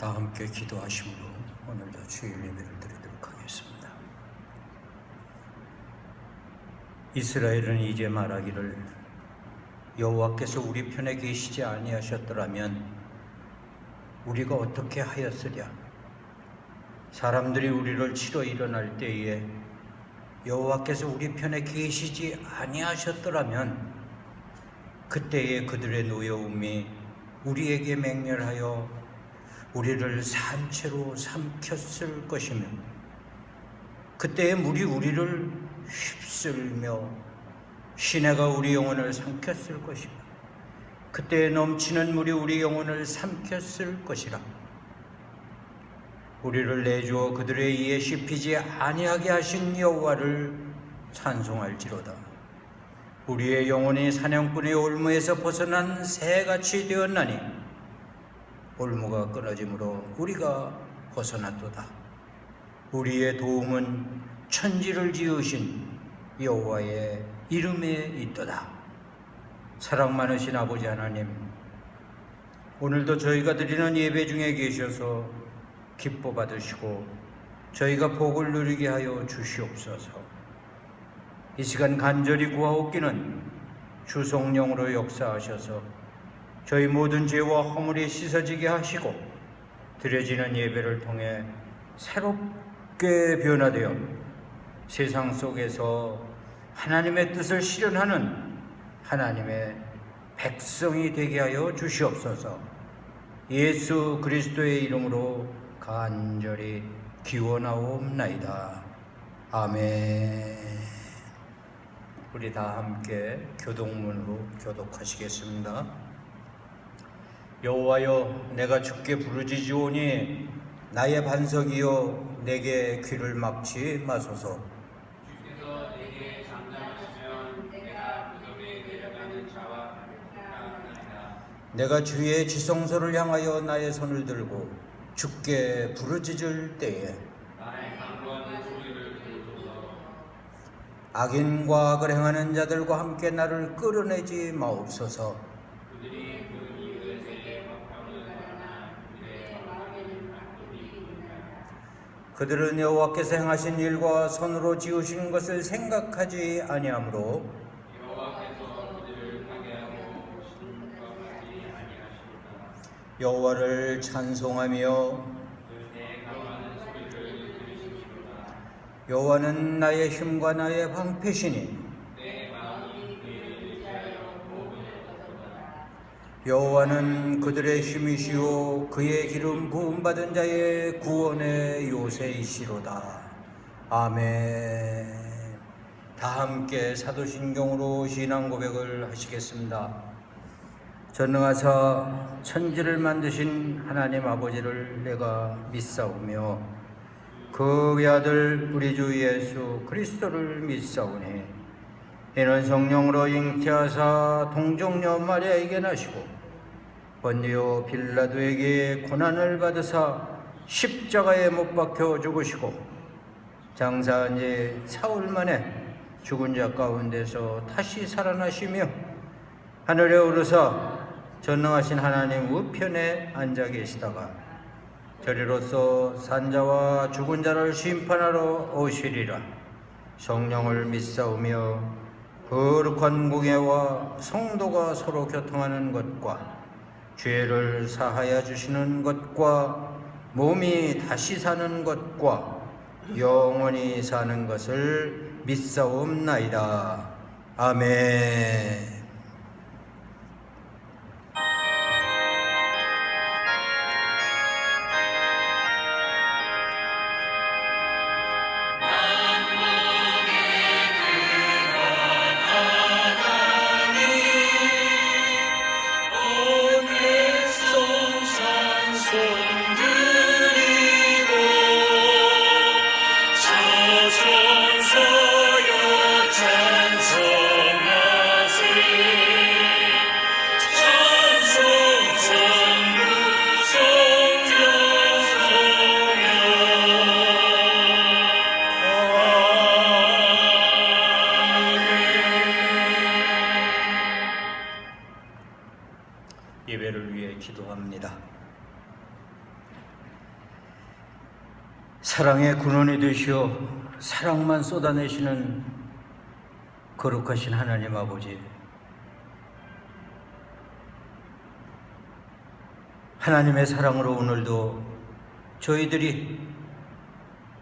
다 함께 기도하심으로 오늘도 주일 예배를 드리도록 하겠습니다. 이스라엘은 이제 말하기를 여호와께서 우리 편에 계시지 아니하셨더라면 우리가 어떻게 하였으랴. 사람들이 우리를 치러 일어날 때에 여호와께서 우리 편에 계시지 아니하셨더라면 그때에 그들의 노여움이 우리에게 맹렬하여 우리를 산채로 삼켰을 것이며 그때에 물이 우리를 휩쓸며 시내가 우리 영혼을 삼켰을 것이며 그때에 넘치는 물이 우리 영혼을 삼켰을 것이라. 우리를 내주어 그들의 이에 씹히지 아니하게 하신 여호와를 찬송할지로다. 우리의 영혼이 사냥꾼의 올무에서 벗어난 새같이 되었나니 올무가 끊어짐으로 우리가 벗어났도다. 우리의 도움은 천지를 지으신 여호와의 이름에 있도다. 사랑 많으신 아버지 하나님, 오늘도 저희가 드리는 예배 중에 계셔서 기뻐 받으시고 저희가 복을 누리게 하여 주시옵소서. 이 시간 간절히 구하옵기는 주 성령으로 역사하셔서 저희 모든 죄와 허물이 씻어지게 하시고 드려지는 예배를 통해 새롭게 변화되어 세상 속에서 하나님의 뜻을 실현하는 하나님의 백성이 되게 하여 주시옵소서. 예수 그리스도의 이름으로 간절히 기원하옵나이다. 아멘. 우리 다 함께 교독문으로 교독하시겠습니다. 여호와여, 내가 주께 부르짖으오니 나의 반석이여 내게 귀를 막지 마소서. 주께서 내게 잠잠하시면 내가 무덤에 내려가는 자와 같으리라. 내가 주의 지성소를 향하여 나의 손을 들고 주께 부르짖을 때에 나의 강구하는 소리를 들으소서. 악인과 악을 행하는 자들과 함께 나를 끌어내지 마옵소서. 그들이 그 이웃에게 박평을 하나 그들의 마음에는 악독이 있느냐. 그들은 여호와께서 행하신 일과 손으로 지으신 것을 생각하지 아니하므로 여호와께서 그들을 파괴하고 신격하지 아니하시리라. 여호와를 찬송하며 내 강구하는 소리를 들으시리라. 여호와는 나의 힘과 나의 방패시니 내 마음이 그를 의지하여 보응을 얻었도다. 여호와는 그들의 힘이시오 그의 기름 부음받은 자의 구원의 요새이시로다. 아멘. 다 함께 사도신경으로 신앙 고백을 하시겠습니다. 전능하사 천지를 만드신 하나님 아버지를 내가 믿사오며 그 외아들 우리 주 예수 그리스도를 믿사오니 이는 성령으로 잉태하사 동정녀 마리아에게 나시고 본디오 빌라도에게 고난을 받으사 십자가에 못 박혀 죽으시고 장사한 지 사흘 만에 죽은 자 가운데서 다시 살아나시며 하늘에 오르사 전능하신 하나님 우편에 앉아 계시다가 저리로서 산자와 죽은 자를 심판하러 오시리라. 성령을 믿사오며 거룩한 공예와 성도가 서로 교통하는 것과 죄를 사하여 주시는 것과 몸이 다시 사는 것과 영원히 사는 것을 믿사옵나이다. 아멘. 사랑의 근원이 되시어 사랑만 쏟아내시는 거룩하신 하나님 아버지, 하나님의 사랑으로 오늘도 저희들이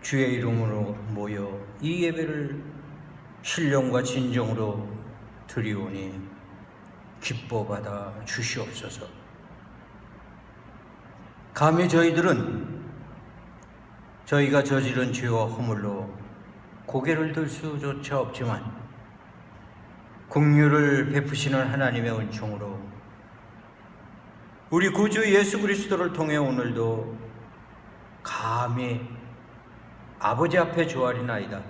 주의 이름으로 모여 이 예배를 신령과 진정으로 드리오니 기뻐 받아 주시옵소서. 감히 저희들은 저희가 저지른 죄와 허물로 고개를 들 수조차 없지만 긍휼을 베푸시는 하나님의 은총으로 우리 구주 예수 그리스도를 통해 오늘도 감히 아버지 앞에 조아리나이다.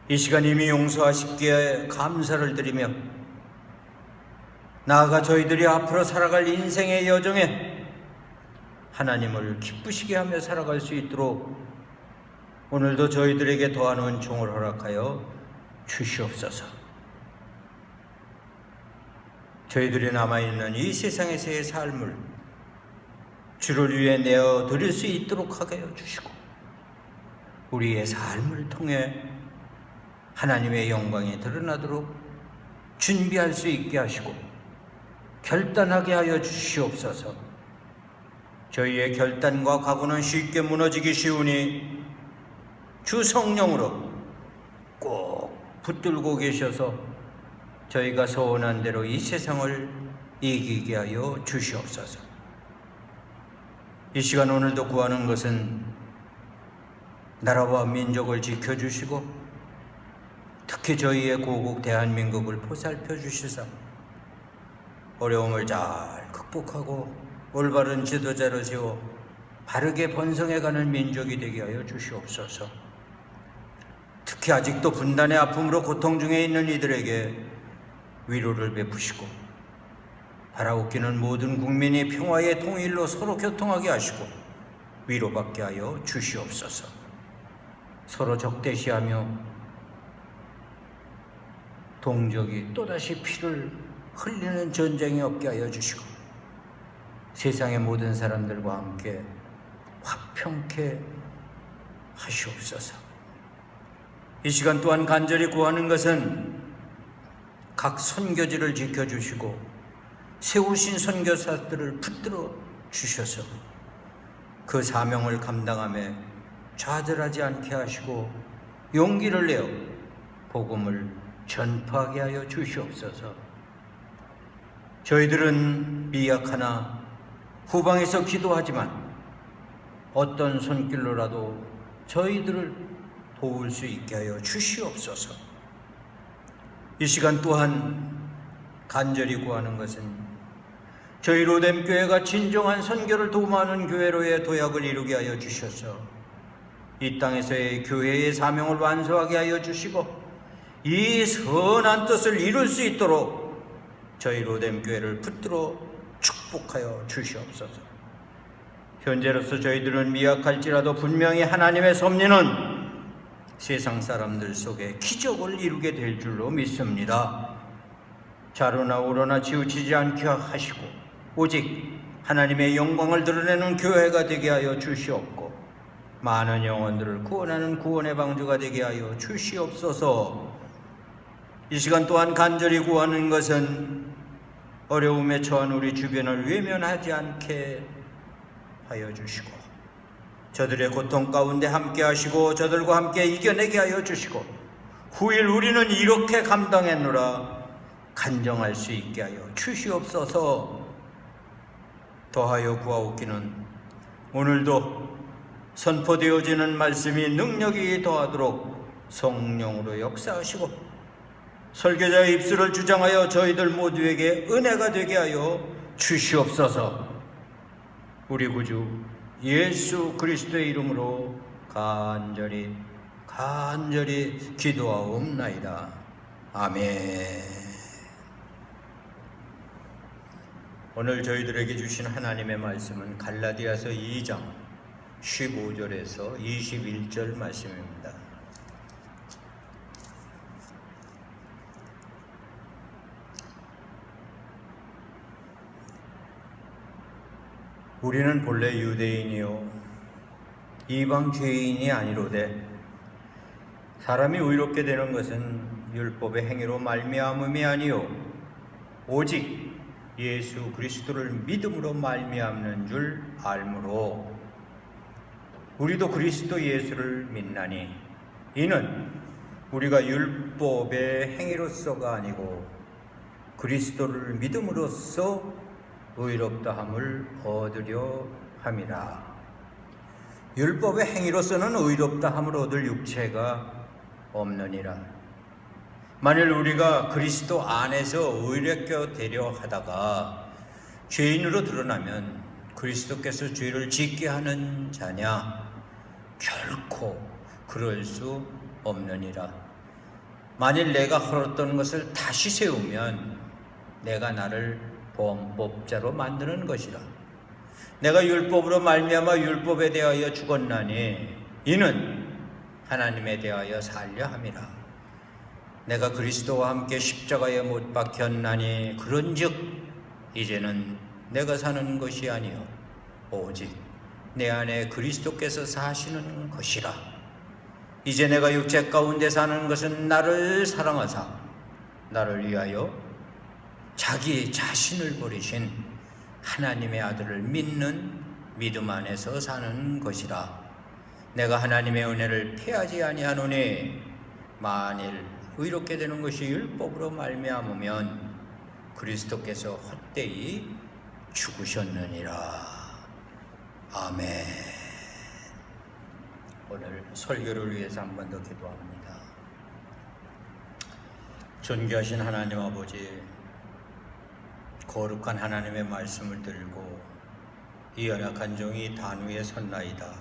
이 시간 이미 용서하시기에 감사를 드리며 나아가 저희들이 앞으로 살아갈 인생의 여정에 하나님을 기쁘시게 하며 살아갈 수 있도록 오늘도 저희들에게 더한 은총을 허락하여 주시옵소서. 저희들이 남아있는 이 세상에서의 삶을 주를 위해 내어 드릴 수 있도록 하게 해 주시고 우리의 삶을 통해 하나님의 영광이 드러나도록 준비할 수 있게 하시고 결단하게 하여 주시옵소서. 저희의 결단과 각오는 쉽게 무너지기 쉬우니 주 성령으로 꼭 붙들고 계셔서 저희가 소원한 대로 이 세상을 이기게 하여 주시옵소서. 이 시간 오늘도 구하는 것은 나라와 민족을 지켜주시고 특히 저희의 고국 대한민국을 보살펴 주시사 어려움을 잘 극복하고 올바른 지도자를 세워 바르게 번성해가는 민족이 되게 하여 주시옵소서. 특히 아직도 분단의 아픔으로 고통 중에 있는 이들에게 위로를 베푸시고 바라옵기는 모든 국민이 평화의 통일로 서로 교통하게 하시고 위로받게 하여 주시옵소서. 서로 적대시하며 동족이 또다시 피를 흘리는 전쟁이 없게 하여 주시고 세상의 모든 사람들과 함께 화평케 하시옵소서. 이 시간 또한 간절히 구하는 것은 각 선교지를 지켜주시고 세우신 선교사들을 붙들어 주셔서 그 사명을 감당하며 좌절하지 않게 하시고 용기를 내어 복음을 전파하게 하여 주시옵소서. 저희들은 미약하나 후방에서 기도하지만 어떤 손길로라도 저희들을 도울 수 있게 하여 주시옵소서. 이 시간 또한 간절히 구하는 것은 저희 로뎀교회가 진정한 선교를 도모하는 교회로의 도약을 이루게 하여 주셔서 이 땅에서의 교회의 사명을 완수하게 하여 주시고 이 선한 뜻을 이룰 수 있도록 저희 로뎀교회를 붙들어 축복하여 주시옵소서. 현재로서 저희들은 미약할지라도 분명히 하나님의 섭리는 세상 사람들 속에 기적을 이루게 될 줄로 믿습니다. 좌로나 우로나 치우치지 않게 하시고 오직 하나님의 영광을 드러내는 교회가 되게 하여 주시옵고 많은 영혼들을 구원하는 구원의 방주가 되게 하여 주시옵소서. 이 시간 또한 간절히 구하는 것은 어려움에 처한 우리 주변을 외면하지 않게 하여 주시고 저들의 고통 가운데 함께 하시고 저들과 함께 이겨내게 하여 주시고 후일 우리는 이렇게 감당했노라 간정할 수 있게 하여 주시옵소서. 더하여 구하옵기는 오늘도 선포되어지는 말씀이 능력이 더하도록 성령으로 역사하시고 설교자의 입술을 주장하여 저희들 모두에게 은혜가 되게 하여 주시옵소서. 우리 구주 예수 그리스도의 이름으로 간절히 기도하옵나이다. 아멘. 오늘 저희들에게 주신 하나님의 말씀은 갈라디아서 2장 15절에서 21절 말씀입니다. 우리는 본래 유대인이요 이방 죄인이 아니로되 사람이 의롭게 되는 것은 율법의 행위로 말미암음이 아니요 오직 예수 그리스도를 믿음으로 말미암는 줄 알므로 우리도 그리스도 예수를 믿나니 이는 우리가 율법의 행위로서가 아니고 그리스도를 믿음으로써 의롭다함을 얻으려 함이라. 율법의 행위로서는 의롭다함을 얻을 육체가 없느니라. 만일 우리가 그리스도 안에서 의롭게 되려 하다가 죄인으로 드러나면 그리스도께서 죄를 짓게 하는 자냐? 결코 그럴 수 없느니라. 만일 내가 헐었던 것을 다시 세우면 내가 나를 범법자로 만드는 것이라. 내가 율법으로 말미암아 율법에 대하여 죽었나니 이는 하나님에 대하여 살려 함이라. 내가 그리스도와 함께 십자가에 못 박혔나니 그런즉 이제는 내가 사는 것이 아니요 오직 내 안에 그리스도께서 사시는 것이라. 이제 내가 육체 가운데 사는 것은 나를 사랑하사 나를 위하여 자기 자신을 버리신 하나님의 아들을 믿는 믿음 안에서 사는 것이라. 내가 하나님의 은혜를 패하지 아니하노니 만일 의롭게 되는 것이 율법으로 말미암으면 그리스도께서 헛되이 죽으셨느니라. 아멘. 오늘 설교를 위해서 한 번 더 기도합니다. 존귀하신 하나님 아버지, 거룩한 하나님의 말씀을 들고 이 연약한 종이 단 위에 섰나이다.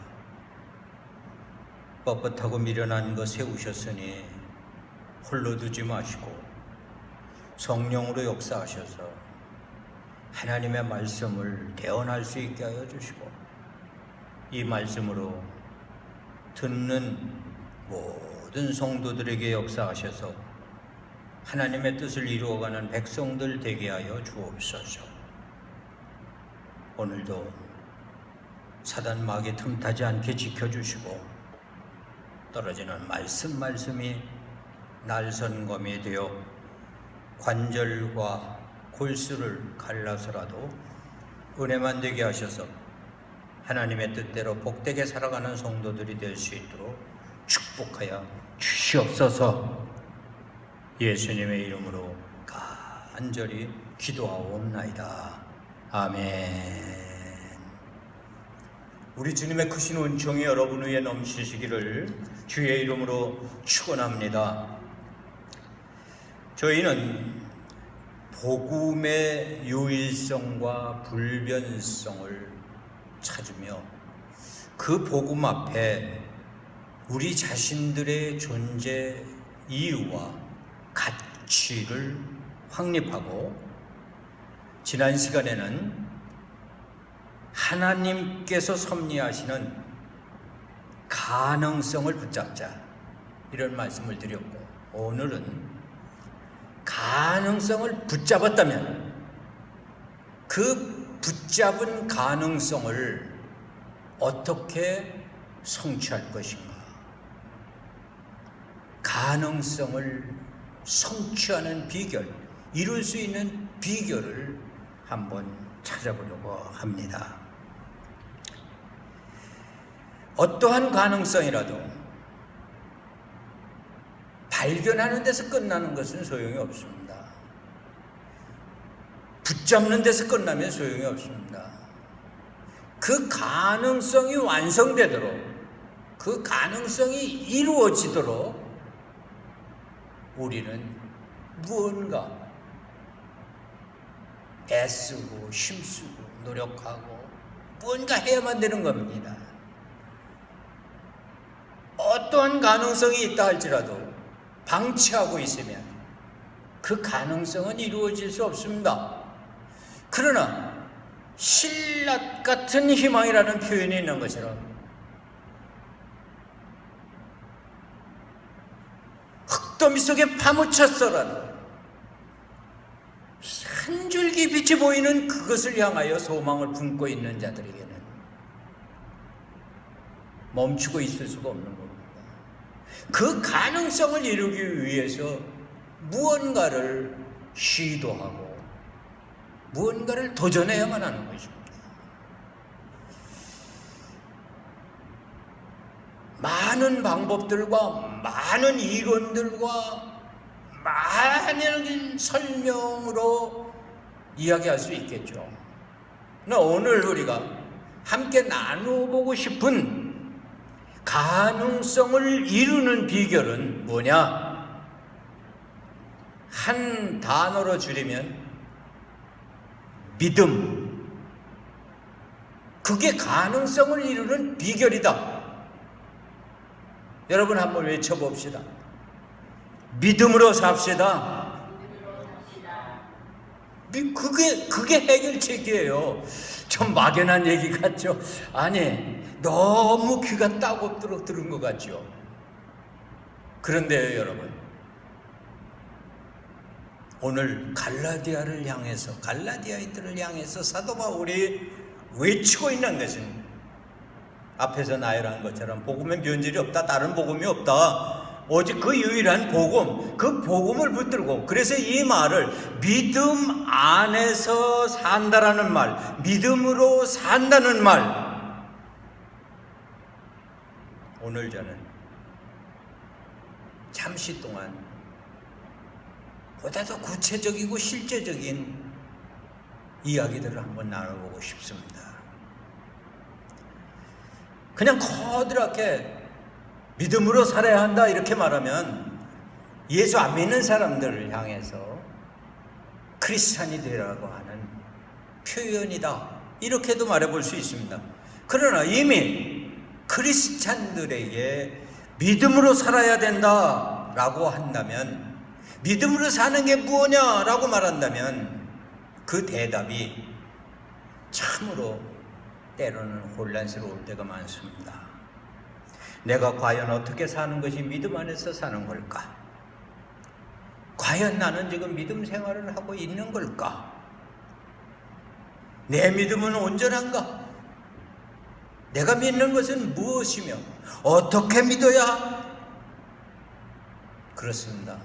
뻣뻣하고 미련한 것 세우셨으니 홀로 두지 마시고 성령으로 역사하셔서 하나님의 말씀을 대언할 수 있게 하여 주시고 이 말씀으로 듣는 모든 성도들에게 역사하셔서 하나님의 뜻을 이루어가는 백성들 되게 하여 주옵소서. 오늘도 사단 마귀 틈타지 않게 지켜주시고 떨어지는 말씀이 날선검이 되어 관절과 골수를 갈라서라도 은혜만 되게 하셔서 하나님의 뜻대로 복되게 살아가는 성도들이 될 수 있도록 축복하여 주시옵소서. 예수님의 이름으로 간절히 기도하옵나이다. 아멘. 우리 주님의 크신 은총이 여러분 위에 넘치시기를 주의 이름으로 축원합니다. 저희는 복음의 유일성과 불변성을 찾으며 그 복음 앞에 우리 자신들의 존재 이유와 가치를 확립하고, 지난 시간에는 하나님께서 섭리하시는 가능성을 붙잡자 이런 말씀을 드렸고, 오늘은 가능성을 붙잡았다면 그 붙잡은 가능성을 어떻게 성취할 것인가, 가능성을 성취하는 비결, 이룰 수 있는 비결을 한번 찾아보려고 합니다. 어떠한 가능성이라도 발견하는 데서 끝나는 것은 소용이 없습니다. 붙잡는 데서 끝나면 소용이 없습니다. 그 가능성이 완성되도록, 그 가능성이 이루어지도록 우리는 무언가 애쓰고 힘쓰고 노력하고 무언가 해야만 되는 겁니다. 어떠한 가능성이 있다 할지라도 방치하고 있으면 그 가능성은 이루어질 수 없습니다. 그러나 신라 같은 희망이라는 표현이 있는 것처럼 흙더미 속에 파묻혔어라도 한 줄기 빛이 보이는 그것을 향하여 소망을 품고 있는 자들에게는 멈추고 있을 수가 없는 겁니다. 그 가능성을 이루기 위해서 무언가를 시도하고 무언가를 도전해야만 하는 것입니다. 많은 방법들과 많은 이론들과 많은 설명으로 이야기할 수 있겠죠. 그러나 오늘 우리가 함께 나눠보고 싶은 가능성을 이루는 비결은 뭐냐? 한 단어로 줄이면 믿음. 그게 가능성을 이루는 비결이다. 여러분 한번 외쳐봅시다. 믿음으로 삽시다. 그게 해결책이에요. 좀 막연한 얘기 같죠? 아니, 너무 귀가 따갑도록 들은 것 같죠? 그런데요, 여러분, 오늘 갈라디아인들을 향해서 사도 바울이 외치고 있는 것은 앞에서 나열한 것처럼 복음의 변질이 없다, 다른 복음이 없다, 오직 그 유일한 복음, 그 복음을 붙들고, 그래서 이 말을 믿음 안에서 산다라는 말, 믿음으로 산다는 말, 오늘 저는 잠시 동안 보다 더 구체적이고 실제적인 이야기들을 한번 나눠보고 싶습니다. 그냥 커다랗게 믿음으로 살아야 한다 이렇게 말하면 예수 안 믿는 사람들을 향해서 크리스찬이 되라고 하는 표현이다 이렇게도 말해볼 수 있습니다. 그러나 이미 크리스찬들에게 믿음으로 살아야 된다라고 한다면, 믿음으로 사는 게 뭐냐라고 말한다면 그 대답이 참으로 때로는 혼란스러울 때가 많습니다. 내가 과연 어떻게 사는 것이 믿음 안에서 사는 걸까? 과연 나는 지금 믿음 생활을 하고 있는 걸까? 내 믿음은 온전한가? 내가 믿는 것은 무엇이며 어떻게 믿어야? 그렇습니다.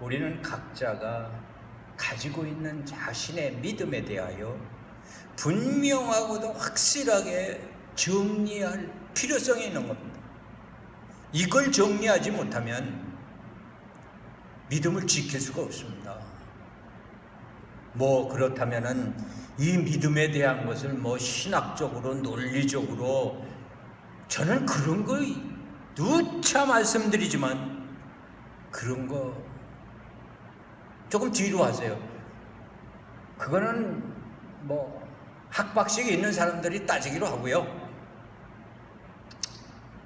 우리는 각자가 가지고 있는 자신의 믿음에 대하여 분명하고도 확실하게 정리할 필요성이 있는 겁니다. 이걸 정리하지 못하면 믿음을 지킬 수가 없습니다. 그렇다면은 이 믿음에 대한 것을 신학적으로 논리적으로, 저는 그런 거 누차 말씀드리지만 그런 거 조금 뒤로 하세요. 그거는 학박식이 있는 사람들이 따지기로 하고요.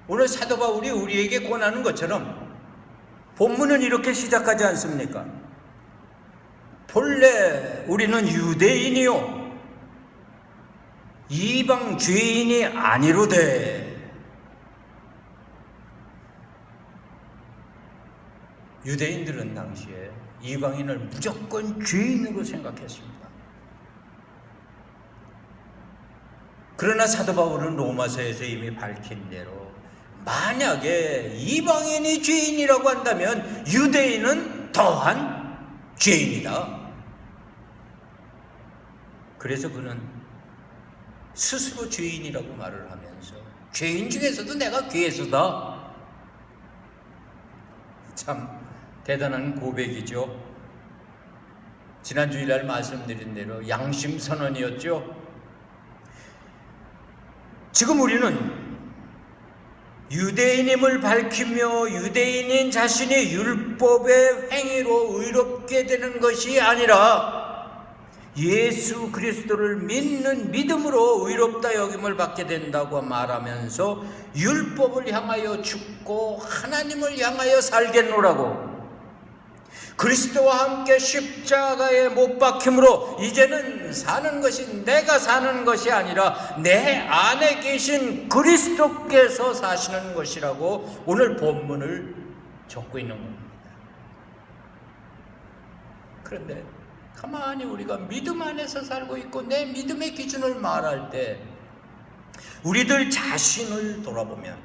오늘 사도 바울이 우리에게 권하는 것처럼 본문은 이렇게 시작하지 않습니까? 본래 우리는 유대인이요 이방 죄인이 아니로되. 유대인들은 당시에 이방인을 무조건 죄인으로 생각했습니다. 그러나 사도 바울은 로마서에서 이미 밝힌 대로 만약에 이방인이 죄인이라고 한다면 유대인은 더한 죄인이다. 그래서 그는 스스로 죄인이라고 말을 하면서 죄인 중에서도 내가 괴수다. 참 대단한 고백이죠. 지난 주일날 말씀드린 대로 양심 선언이었죠. 지금 우리는 유대인임을 밝히며 유대인인 자신이 율법의 행위로 의롭게 되는 것이 아니라 예수 그리스도를 믿는 믿음으로 의롭다 여김을 받게 된다고 말하면서 율법을 향하여 죽고 하나님을 향하여 살겠노라고, 그리스도와 함께 십자가에 못 박힘으로 이제는 사는 것이 내가 사는 것이 아니라 내 안에 계신 그리스도께서 사시는 것이라고 오늘 본문을 적고 있는 겁니다. 그런데 가만히 우리가 믿음 안에서 살고 있고 내 믿음의 기준을 말할 때 우리들 자신을 돌아보면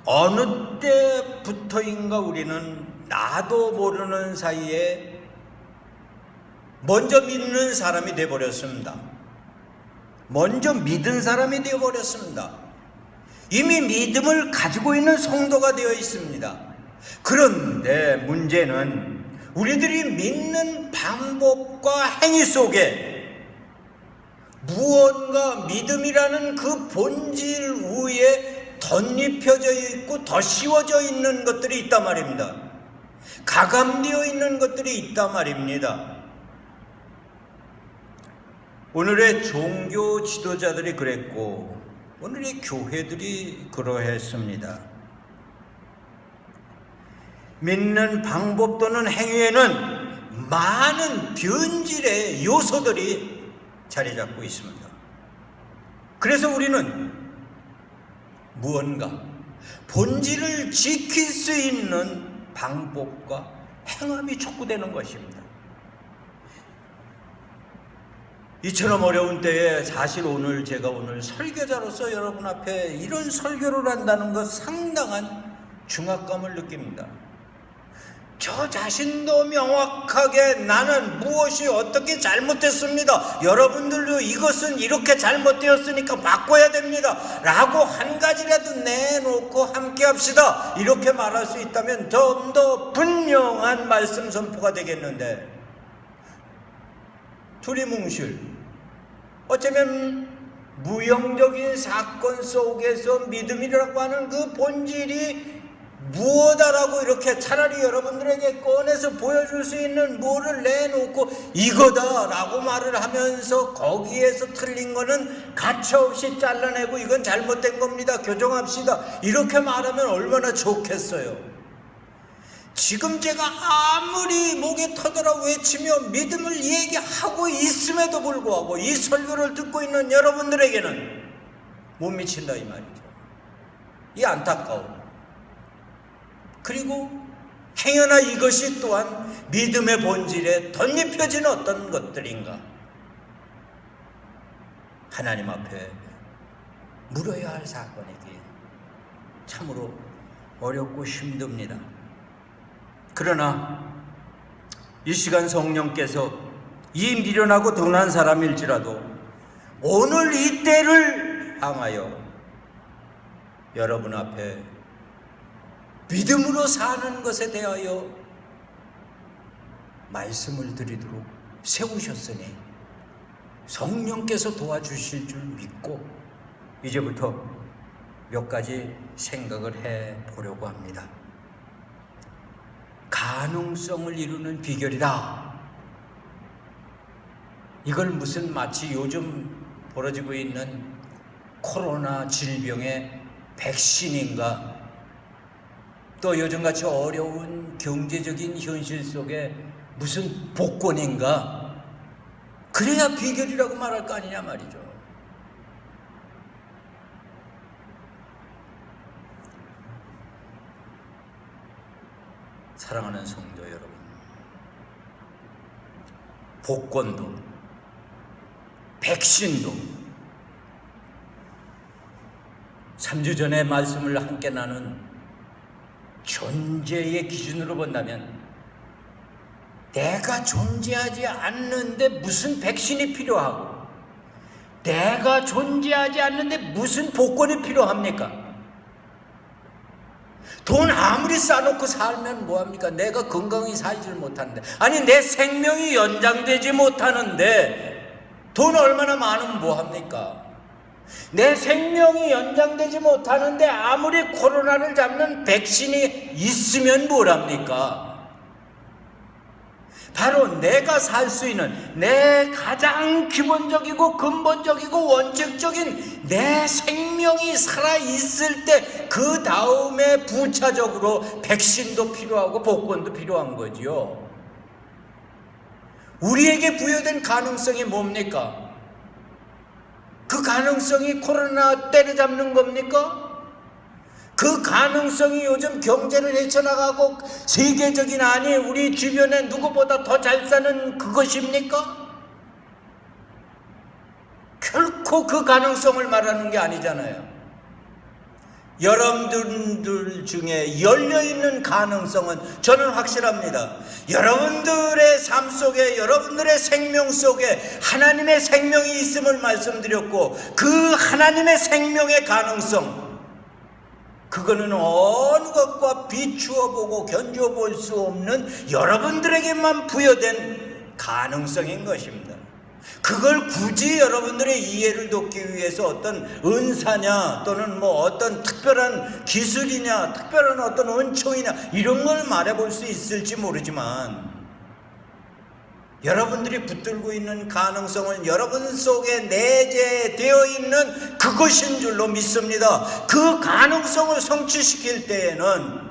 어느 때부터인가 우리는 나도 모르는 사이에 먼저 믿는 사람이 되어버렸습니다. 먼저 믿은 사람이 되어버렸습니다. 이미 믿음을 가지고 있는 성도가 되어 있습니다. 그런데 문제는 우리들이 믿는 방법과 행위 속에 무언가 믿음이라는 그 본질 위에 덧입혀져 있고 더 씌워져 있는 것들이 있단 말입니다. 가감되어 있는 것들이 있단 말입니다. 오늘의 종교 지도자들이 그랬고 오늘의 교회들이 그러했습니다. 믿는 방법 또는 행위에는 많은 변질의 요소들이 자리 잡고 있습니다. 그래서 우리는 무언가 본질을 지킬 수 있는 방법과 행함이 촉구되는 것입니다. 이처럼 어려운 때에 사실 제가 오늘 설교자로서 여러분 앞에 이런 설교를 한다는 것 상당한 중압감을 느낍니다. 저 자신도 명확하게 나는 무엇이 어떻게 잘못됐습니다. 여러분들도 이것은 이렇게 잘못되었으니까 바꿔야 됩니다. 라고 한 가지라도 내놓고 함께 합시다. 이렇게 말할 수 있다면 좀 더 분명한 말씀 선포가 되겠는데 두리뭉실 어쩌면 무형적인 사건 속에서 믿음이라고 하는 그 본질이 무엇이라고 이렇게 차라리 여러분들에게 꺼내서 보여줄 수 있는 뭐를 내놓고 이거다라고 말을 하면서 거기에서 틀린 거는 가차없이 잘라내고 이건 잘못된 겁니다. 교정합시다. 이렇게 말하면 얼마나 좋겠어요. 지금 제가 아무리 목에 터져라 외치며 믿음을 얘기하고 있음에도 불구하고 이 설교를 듣고 있는 여러분들에게는 못 미친다 이 말이죠. 이 안타까움. 그리고 행여나 이것이 또한 믿음의 본질에 덧입혀진 어떤 것들인가 하나님 앞에 물어야 할 사건이기에 참으로 어렵고 힘듭니다. 그러나 이 시간 성령께서 이 미련하고 둔한 사람일지라도 오늘 이 때를 향하여 여러분 앞에 믿음으로 사는 것에 대하여 말씀을 드리도록 세우셨으니 성령께서 도와주실 줄 믿고 이제부터 몇 가지 생각을 해 보려고 합니다. 가능성을 이루는 비결이다. 이걸 무슨 마치 요즘 벌어지고 있는 코로나 질병의 백신인가 또 요즘같이 어려운 경제적인 현실 속에 무슨 복권인가 그래야 비결이라고 말할 거 아니냐 말이죠. 사랑하는 성도 여러분, 복권도 백신도 3주 전에 말씀을 함께 나눈 존재의 기준으로 본다면 내가 존재하지 않는데 무슨 백신이 필요하고 내가 존재하지 않는데 무슨 복권이 필요합니까? 돈 아무리 쌓아놓고 살면 뭐합니까? 내가 건강히 살지를 못하는데 아니 내 생명이 연장되지 못하는데 돈 얼마나 많으면 뭐합니까? 내 생명이 연장되지 못하는데 아무리 코로나를 잡는 백신이 있으면 뭐랍니까? 바로 내가 살 수 있는 내 가장 기본적이고 근본적이고 원칙적인 내 생명이 살아있을 때 그 다음에 부차적으로 백신도 필요하고 복권도 필요한 거지요. 우리에게 부여된 가능성이 뭡니까? 그 가능성이 코로나 때려잡는 겁니까? 그 가능성이 요즘 경제를 헤쳐나가고 세계적인 아니 우리 주변에 누구보다 더 잘 사는 그것입니까? 결코 않고 그 가능성을 말하는 게 아니잖아요. 여러분들 중에 열려있는 가능성은 저는 확실합니다. 여러분들의 삶 속에, 여러분들의 생명 속에 하나님의 생명이 있음을 말씀드렸고, 그 하나님의 생명의 가능성, 그거는 어느 것과 비추어 보고 견뎌 볼 수 없는 여러분들에게만 부여된 가능성인 것입니다. 그걸 굳이 여러분들의 이해를 돕기 위해서 어떤 은사냐 또는 뭐 어떤 특별한 기술이냐 특별한 어떤 은총이냐 이런 걸 말해 볼 수 있을지 모르지만, 여러분들이 붙들고 있는 가능성은 여러분 속에 내재되어 있는 그것인 줄로 믿습니다. 그 가능성을 성취시킬 때에는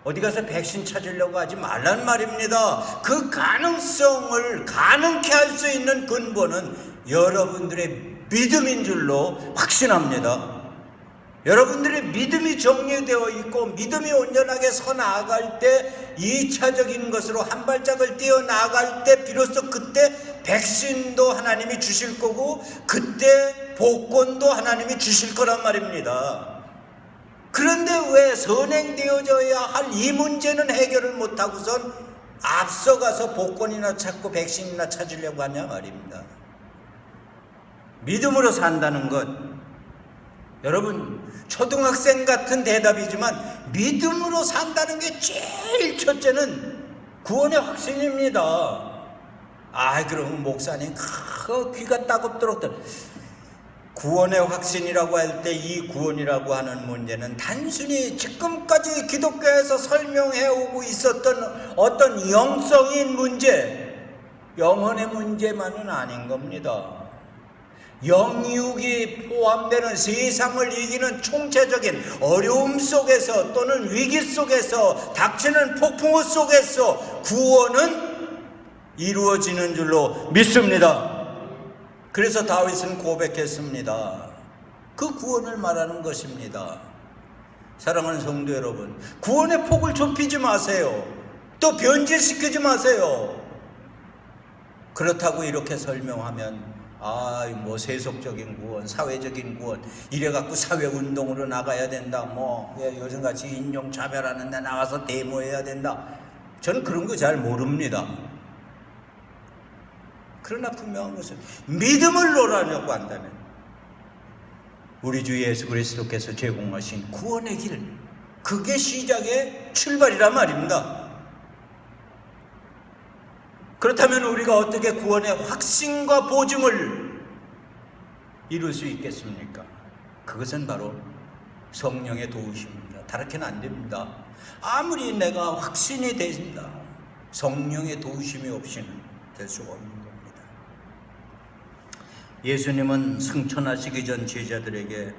어디 가서 백신 찾으려고 하지 말란 말입니다. 그 가능성을 가능케 할 수 있는 근본은 여러분들의 믿음인 줄로 확신합니다. 여러분들의 믿음이 정리되어 있고 믿음이 온전하게 서 나아갈 때, 2차적인 것으로 한 발짝을 뛰어 나아갈 때 비로소 그때 백신도 하나님이 주실 거고 그때 복권도 하나님이 주실 거란 말입니다. 그런데 왜 선행되어져야 할 이 문제는 해결을 못하고선 앞서가서 복권이나 찾고 백신이나 찾으려고 하냐 말입니다. 믿음으로 산다는 것, 여러분 초등학생 같은 대답이지만 믿음으로 산다는 게 제일 첫째는 구원의 확신입니다. 그럼 목사님 귀가 따갑도록 구원의 확신이라고 할 때 이 구원이라고 하는 문제는 단순히 지금까지 기독교에서 설명해 오고 있었던 어떤 영성인 문제, 영혼의 문제만은 아닌 겁니다. 영육이 포함되는 세상을 이기는 총체적인 어려움 속에서 또는 위기 속에서 닥치는 폭풍우 속에서 구원은 이루어지는 줄로 믿습니다. 그래서 다윗은 고백했습니다. 그 구원을 말하는 것입니다. 사랑하는 성도 여러분, 구원의 폭을 좁히지 마세요. 또 변질시키지 마세요. 그렇다고 이렇게 설명하면 뭐 세속적인 구원, 사회적인 구원 이래갖고 사회운동으로 나가야 된다, 요즘같이 인종차별하는 데 나가서 데모해야 된다, 저는 그런 거 잘 모릅니다. 그러나 분명한 것은 믿음을 논하려고 한다면 우리 주 예수 그리스도께서 제공하신 구원의 길, 그게 시작의 출발이란 말입니다. 그렇다면 우리가 어떻게 구원의 확신과 보증을 이룰 수 있겠습니까? 그것은 바로 성령의 도우심입니다. 다르게는 안 됩니다. 아무리 내가 확신이 된다, 성령의 도우심이 없이는 될 수가 없는 겁니다. 예수님은 승천하시기 전 제자들에게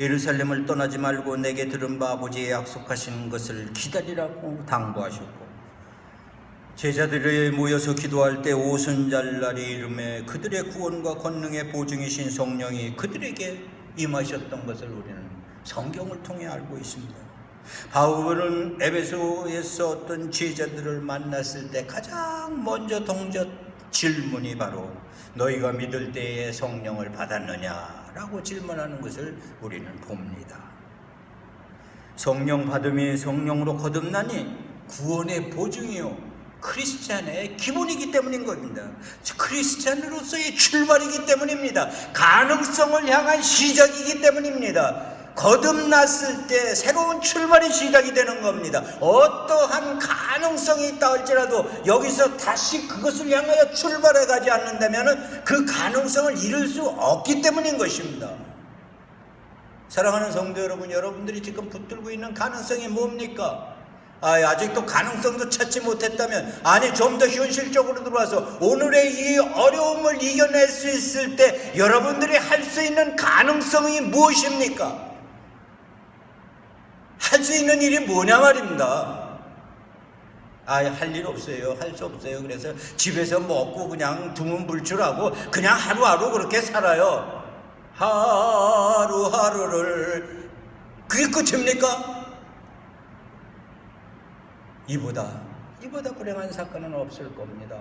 예루살렘을 떠나지 말고 내게 들은 바 아버지의 약속하신 것을 기다리라고 당부하셨고, 제자들이 모여서 기도할 때 오순절날이 이름에 그들의 구원과 권능의 보증이신 성령이 그들에게 임하셨던 것을 우리는 성경을 통해 알고 있습니다. 바울은 에베소에서 어떤 제자들을 만났을 때 가장 먼저 던졌 질문이 바로 너희가 믿을 때에 성령을 받았느냐라고 질문하는 것을 우리는 봅니다. 성령 받음이 성령으로 거듭나니 구원의 보증이요 크리스찬의 기본이기 때문인 겁니다. 크리스찬으로서의 출발이기 때문입니다. 가능성을 향한 시작이기 때문입니다. 거듭났을 때 새로운 출발이 시작이 되는 겁니다. 어떠한 가능성이 있다 할지라도 여기서 다시 그것을 향하여 출발해 가지 않는다면 그 가능성을 이룰 수 없기 때문인 것입니다. 사랑하는 성도 여러분, 여러분들이 지금 붙들고 있는 가능성이 뭡니까? 아직도 가능성도 찾지 못했다면, 좀 더 현실적으로 들어와서 오늘의 이 어려움을 이겨낼 수 있을 때 여러분들이 할 수 있는 가능성이 무엇입니까? 할 수 있는 일이 뭐냐 말입니다. 할 일 없어요. 할 수 없어요. 그래서 집에서 먹고 그냥 두문불출하고 그냥 하루하루 그렇게 살아요. 하루하루를. 그게 끝입니까? 이보다 불행한 사건은 없을 겁니다.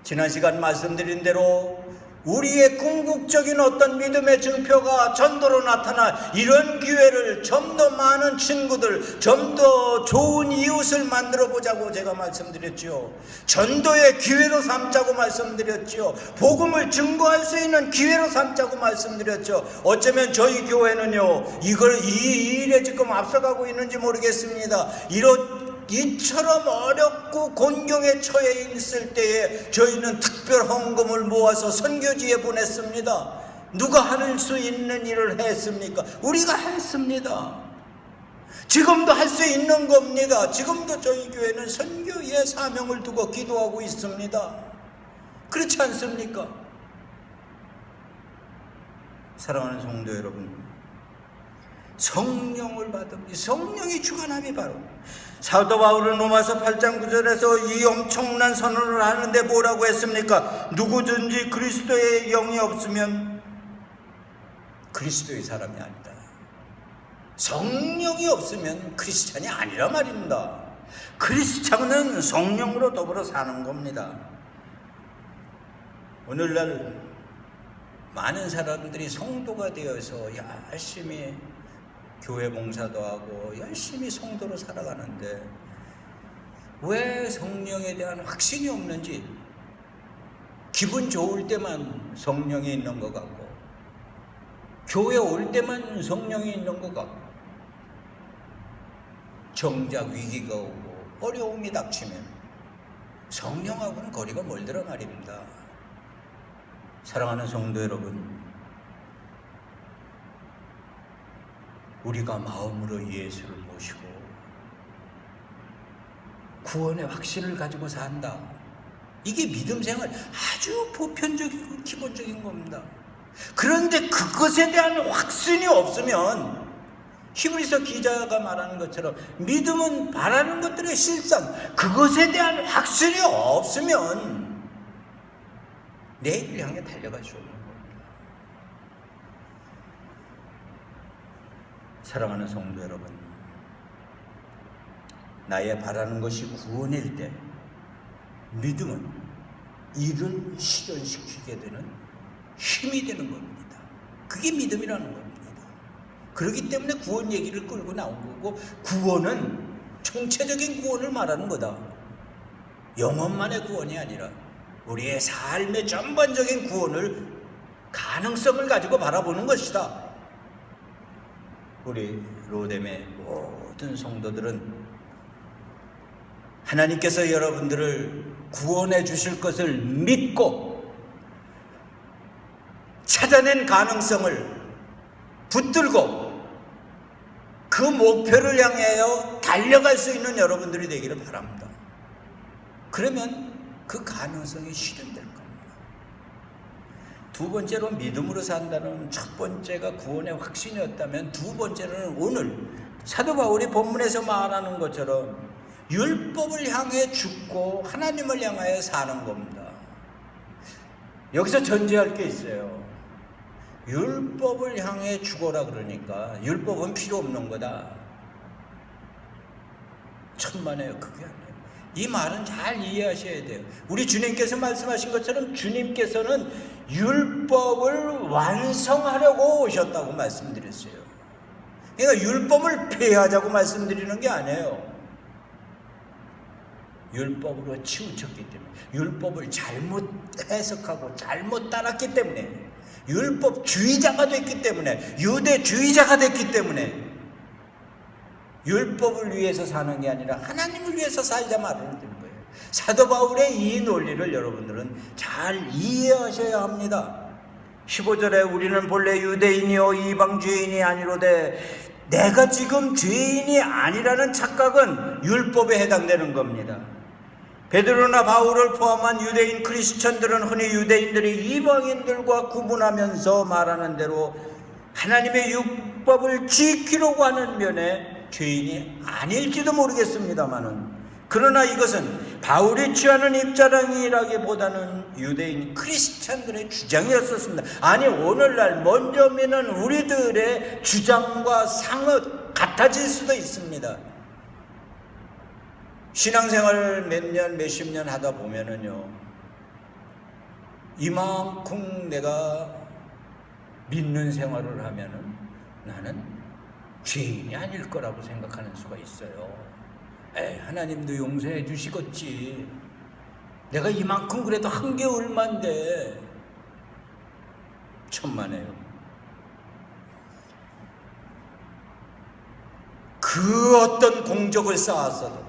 지난 시간 말씀드린 대로 우리의 궁극적인 어떤 믿음의 증표가 전도로 나타나 이런 기회를 좀 더 많은 친구들, 좀 더 좋은 이웃을 만들어 보자고 제가 말씀드렸죠. 전도의 기회로 삼자고 말씀드렸죠. 복음을 증거할 수 있는 기회로 삼자고 말씀드렸죠. 어쩌면 저희 교회는요, 이 일에 지금 앞서가고 있는지 모르겠습니다. 이처럼 어렵고 곤경에 처해 있을 때에 저희는 특별 헌금을 모아서 선교지에 보냈습니다. 누가 할 수 있는 일을 했습니까? 우리가 했습니다. 지금도 할 수 있는 겁니다. 지금도 저희 교회는 선교의 사명을 두고 기도하고 있습니다. 그렇지 않습니까? 사랑하는 성도 여러분, 성령을 받으면 성령이 주관함이 바로 사도 바울은 로마서 8장 9절에서 이 엄청난 선언을 하는데 뭐라고 했습니까? 누구든지 그리스도의 영이 없으면 그리스도의 사람이 아니다. 성령이 없으면 크리스찬이 아니라 말입니다. 크리스찬은 성령으로 더불어 사는 겁니다. 오늘날 많은 사람들이 성도가 되어서 열심히 교회 봉사도 하고 열심히 성도로 살아가는데 왜 성령에 대한 확신이 없는지, 기분 좋을 때만 성령이 있는 것 같고 교회 올 때만 성령이 있는 것 같고 정작 위기가 오고 어려움이 닥치면 성령하고는 거리가 멀더라 말입니다. 사랑하는 성도 여러분, 우리가 마음으로 예수를 모시고 구원의 확신을 가지고 산다. 이게 믿음 생활 아주 보편적이고 기본적인 겁니다. 그런데 그것에 대한 확신이 없으면 히브리서 기자가 말하는 것처럼 믿음은 바라는 것들의 실상, 그것에 대한 확신이 없으면 내일을 향해 달려갈 수 없는 겁니다. 사랑하는 성도 여러분, 나의 바라는 것이 구원일 때 믿음은 이를 실현시키게 되는 힘이 되는 겁니다. 그게 믿음이라는 겁니다. 그렇기 때문에 구원 얘기를 끌고 나온 거고, 구원은 총체적인 구원을 말하는 거다. 영혼만의 구원이 아니라 우리의 삶의 전반적인 구원을, 가능성을 가지고 바라보는 것이다. 우리 로뎀의 모든 성도들은 하나님께서 여러분들을 구원해 주실 것을 믿고 찾아낸 가능성을 붙들고 그 목표를 향하여 달려갈 수 있는 여러분들이 되기를 바랍니다. 그러면 그 가능성이 실현될 겁니다. 두 번째로 믿음으로 산다는 첫 번째가 구원의 확신이었다면, 두 번째는 오늘 사도 바울이 본문에서 말하는 것처럼 율법을 향해 죽고 하나님을 향하여 사는 겁니다. 여기서 전제할 게 있어요. 율법을 향해 죽어라 그러니까 율법은 필요 없는 거다. 천만에요. 그게 아니에요. 이 말은 잘 이해하셔야 돼요. 우리 주님께서 말씀하신 것처럼 주님께서는 율법을 완성하려고 오셨다고 말씀드렸어요. 그러니까 율법을 폐하자고 말씀드리는 게 아니에요. 율법으로 치우쳤기 때문에, 율법을 잘못 해석하고 잘못 따랐기 때문에, 율법주의자가 됐기 때문에, 유대주의자가 됐기 때문에 율법을 위해서 사는 게 아니라 하나님을 위해서 살자 말을 드는 거예요. 사도 바울의 이 논리를 여러분들은 잘 이해하셔야 합니다. 15절에 우리는 본래 유대인이요 이방 죄인이 아니로되, 내가 지금 죄인이 아니라는 착각은 율법에 해당되는 겁니다. 베드로나 바울을 포함한 유대인 크리스천들은 흔히 유대인들이 이방인들과 구분하면서 말하는 대로 하나님의 율법을 지키려고 하는 면에 죄인이 아닐지도 모르겠습니다만은, 그러나 이것은 바울이 취하는 입장이라기보다는 유대인 크리스천들의 주장이었었습니다. 아니, 오늘날 먼저 믿는 우리들의 주장과 상을 같아질 수도 있습니다. 신앙생활 몇 년, 몇십 년 하다 보면은요, 이만큼 내가 믿는 생활을 하면은 나는 죄인이 아닐 거라고 생각하는 수가 있어요. 하나님도 용서해 주시겠지. 내가 이만큼 그래도 한 게 얼만데. 천만에요. 그 어떤 공적을 쌓았어도,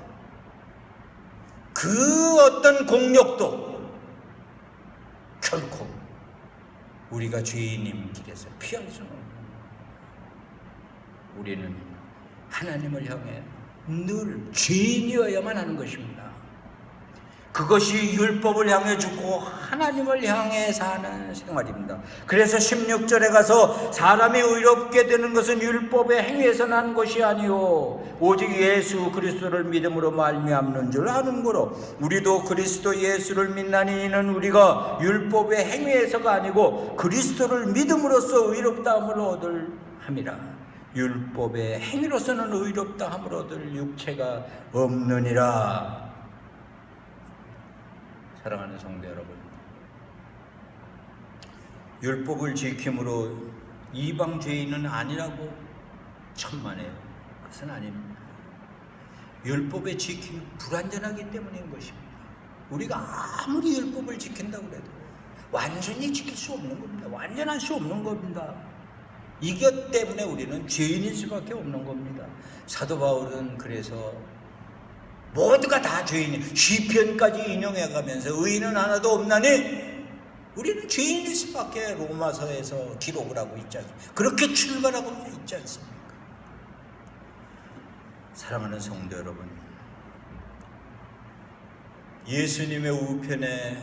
그 어떤 공력도 결코 우리가 죄인님 길에서 피할 수는 없는 거예요. 우리는 하나님을 향해 늘 죄인이어야만 하는 것입니다. 그것이 율법을 향해 죽고 하나님을 향해 사는 생활입니다. 그래서 16절에 가서 사람이 의롭게 되는 것은 율법의 행위에서 난 것이 아니요 오직 예수 그리스도를 믿음으로 말미암는 줄 아는 거로 우리도 그리스도 예수를 믿나니 이는 우리가 율법의 행위에서가 아니고 그리스도를 믿음으로써 의롭다함을 얻을 함이라. 율법의 행위로서는 의롭다함을 얻을 육체가 없느니라. 사랑하는 성도 여러분, 율법을 지킴으로 이방 죄인은 아니라고 천만에요. 그것은 아닙니다. 율법의 지킴이 불완전하기 때문인 것입니다. 우리가 아무리 율법을 지킨다고 해도 완전히 지킬 수 없는 겁니다. 완전할 수 없는 겁니다. 이것 때문에 우리는 죄인일 수밖에 없는 겁니다. 사도 바울은 그래서 모두가 다 죄인이, 시편까지 인용해가면서 의인은 하나도 없나니 우리는 죄인일 수밖에 로마서에서 기록을 하고 있지 않습니까? 그렇게 출발하고 있지 않습니까? 사랑하는 성도 여러분, 예수님의 우편에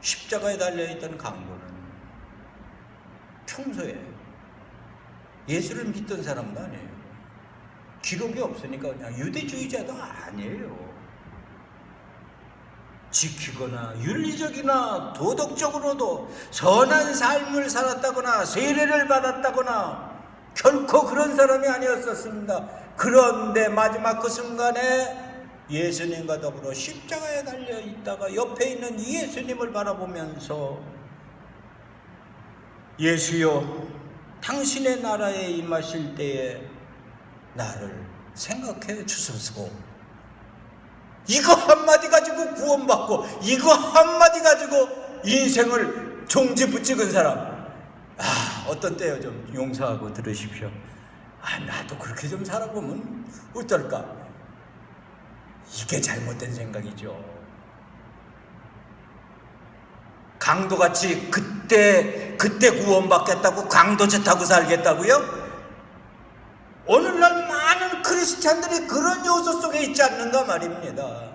십자가에 달려있던 강도는 평소에 예수를 믿던 사람도 아니에요. 기록이 없으니까 그냥 유대주의자도 아니에요. 지키거나 윤리적이나 도덕적으로도 선한 삶을 살았다거나 세례를 받았다거나 결코 그런 사람이 아니었었습니다. 그런데 마지막 그 순간에 예수님과 더불어 십자가에 달려 있다가 옆에 있는 예수님을 바라보면서 예수여, 당신의 나라에 임하실 때에 나를 생각해 주소서. 이거 한마디 가지고 구원받고 이거 한마디 가지고 인생을 종지부 찍은 사람, 어떤 때요? 좀 용서하고 들으십시오. 나도 그렇게 좀 살아보면 어떨까? 이게 잘못된 생각이죠. 강도같이 그때 구원받겠다고 강도짓 하고 살겠다고요? 오늘날 많은 크리스찬들이 그런 요소 속에 있지 않는가 말입니다.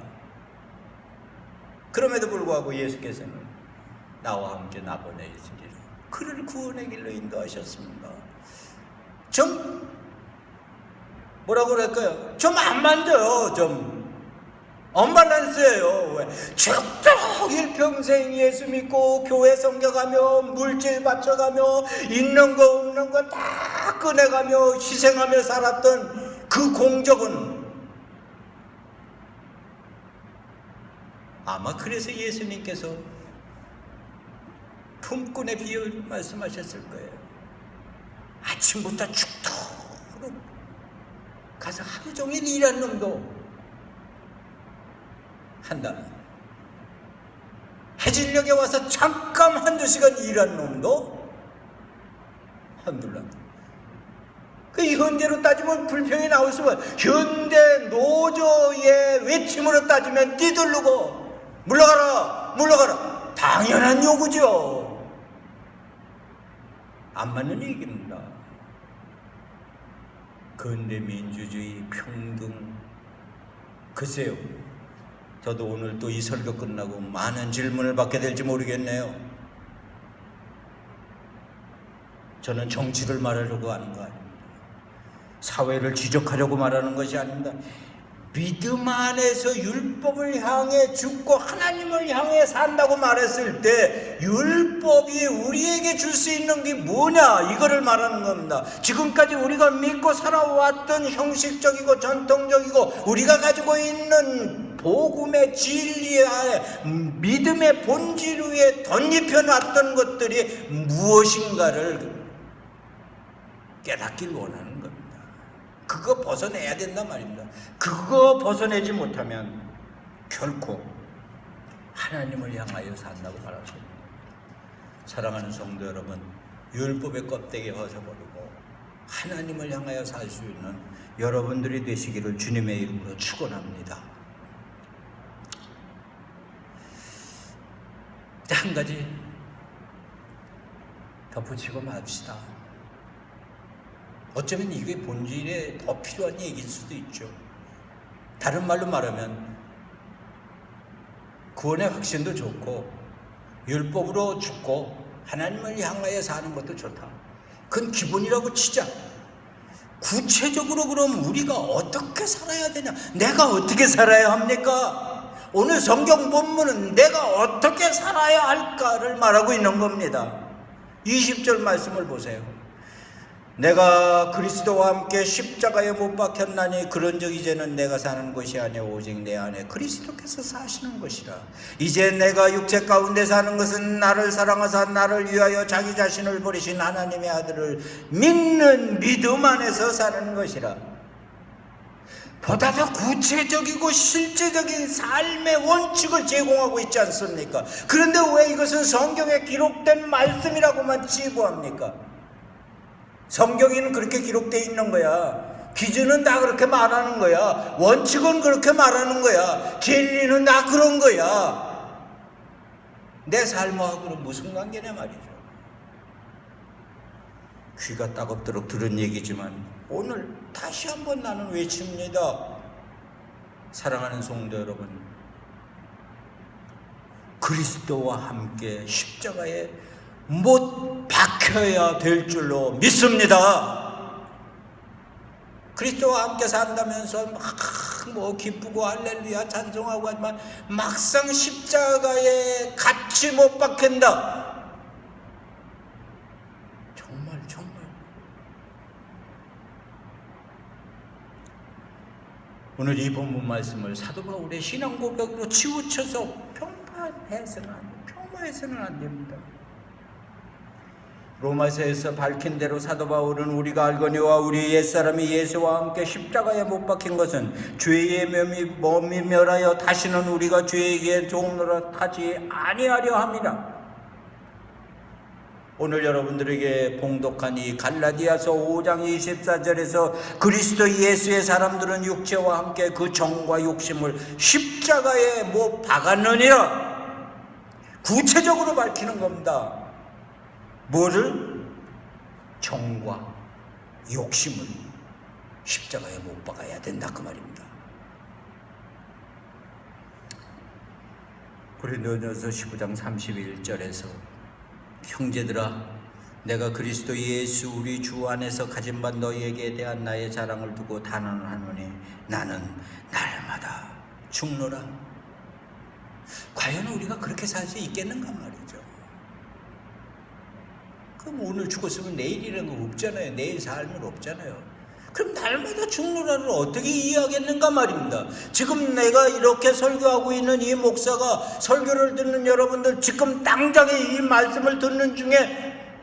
그럼에도 불구하고 예수께서는 나와 함께 나보내 있으리라. 그를 구원의 길로 인도하셨습니다. 좀 뭐라고 그럴까요? 좀 안 맞아요. 좀 언밸런스예요. 왜? 죽도록 일평생 예수 믿고 교회 섬겨가며 물질 바쳐가며 있는 거 없는 거 다 꺼내가며 희생하며 살았던 그 공적은 아마 그래서 예수님께서 품꾼의 비유를 말씀하셨을 거예요. 아침부터 죽도록 가서 하루 종일 일한 놈도 한다. 해질녘에 와서 잠깐 한두 시간 일한 놈도 한둘라. 그 현대로 따지면 불평이 나올 수가, 현대 노조의 외침으로 따지면 뛰들르고 물러가라 물러가라 당연한 요구죠. 안 맞는 얘기입니다. 근대 민주주의 평등, 글쎄요, 저도 오늘 또 이 설교 끝나고 많은 질문을 받게 될지 모르겠네요. 저는 정치를 말하려고 하는 거 아닙니다. 사회를 지적하려고 말하는 것이 아닙니다. 믿음 안에서 율법을 향해 죽고 하나님을 향해 산다고 말했을 때 율법이 우리에게 줄 수 있는 게 뭐냐, 이거를 말하는 겁니다. 지금까지 우리가 믿고 살아왔던 형식적이고 전통적이고 우리가 가지고 있는 복음의 진리 안에 믿음의 본질 위에 덧입혀 놨던 것들이 무엇인가를 깨닫길 원하는 겁니다. 그거 벗어내야 된단 말입니다. 그거 벗어내지 못하면 결코 하나님을 향하여 산다고 말하십니다. 사랑하는 성도 여러분, 율법의 껍데기 벗어버리고 하나님을 향하여 살 수 있는 여러분들이 되시기를 주님의 이름으로 축원합니다. 한 가지 덧붙이고 맙시다. 어쩌면 이게 본질에 더 필요한 얘기일 수도 있죠. 다른 말로 말하면 구원의 확신도 좋고 율법으로 죽고 하나님을 향하여 사는 것도 좋다. 그건 기본이라고 치자. 구체적으로 그럼 우리가 어떻게 살아야 되냐? 내가 어떻게 살아야 합니까? 오늘 성경 본문은 내가 어떻게 살아야 할까를 말하고 있는 겁니다. 20절 말씀을 보세요. 내가 그리스도와 함께 십자가에 못 박혔나니 그런즉 이제는 내가 사는 것이 아니라 오직 내 안에 그리스도께서 사시는 것이라. 이제 내가 육체 가운데 사는 것은 나를 사랑하사 나를 위하여 자기 자신을 버리신 하나님의 아들을 믿는 믿음 안에서 사는 것이라. 보다 더 구체적이고 실제적인 삶의 원칙을 제공하고 있지 않습니까? 그런데 왜 이것은 성경에 기록된 말씀이라고만 치부합니까? 성경에는 그렇게 기록되어 있는 거야. 기준은 다 그렇게 말하는 거야. 원칙은 그렇게 말하는 거야. 진리는 다 그런 거야. 내 삶하고는 무슨 관계냐 말이죠. 귀가 따갑도록 들은 얘기지만 오늘 다시 한번 나는 외칩니다. 사랑하는 성도 여러분, 그리스도와 함께 십자가에 못 박혀야 될 줄로 믿습니다. 그리스도와 함께 산다면서 뭐 기쁘고 할렐루야 찬송하고 하지만 막상 십자가에 같이 못 박힌다. 정말 오늘 이 본문 말씀을 사도 바울의 신앙 고백으로 치우쳐서 평판해서는 안 됩니다. 로마서에서 밝힌 대로 사도 바울은 우리가 알거니와 우리 옛사람이 예수와 함께 십자가에 못 박힌 것은 죄의 몸이 멸하여 다시는 우리가 죄에게 종노릇하지 아니하려 함이라. 오늘 여러분들에게 봉독한 이 갈라디아서 5장 24절에서 그리스도 예수의 사람들은 육체와 함께 그 정과 욕심을 십자가에 못 박았느니라. 구체적으로 밝히는 겁니다. 뭐를? 정과 욕심을 십자가에 못 박아야 된다 그 말입니다. 고린도전서 15장 31절에서 형제들아 내가 그리스도 예수 우리 주 안에서 가진 바 너희에게 대한 나의 자랑을 두고 단언하노니 나는 날마다 죽노라. 과연 우리가 그렇게 살 수 있겠는가 말이죠. 그럼 오늘 죽었으면 내일이라는 거 없잖아요. 내일 삶은 없잖아요. 그럼 날마다 죽노라를 어떻게 이해하겠는가 말입니다. 지금 내가 이렇게 설교하고 있는 이 목사가 설교를 듣는 여러분들 지금 당장에 이 말씀을 듣는 중에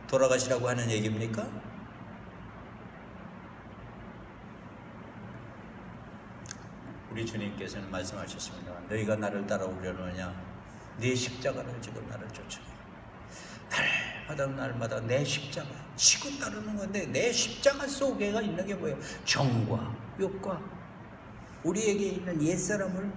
돌아가시라고 하는 얘기입니까? 우리 주님께서는 말씀하셨습니다. 너희가 나를 따라오려느냐 네 십자가를 지고 나를 쫓아. 날마다 내 십자가 지고 따르는 건데 내 십자가 속에가 있는 게 뭐예요? 정과 욕과 우리에게 있는 옛사람을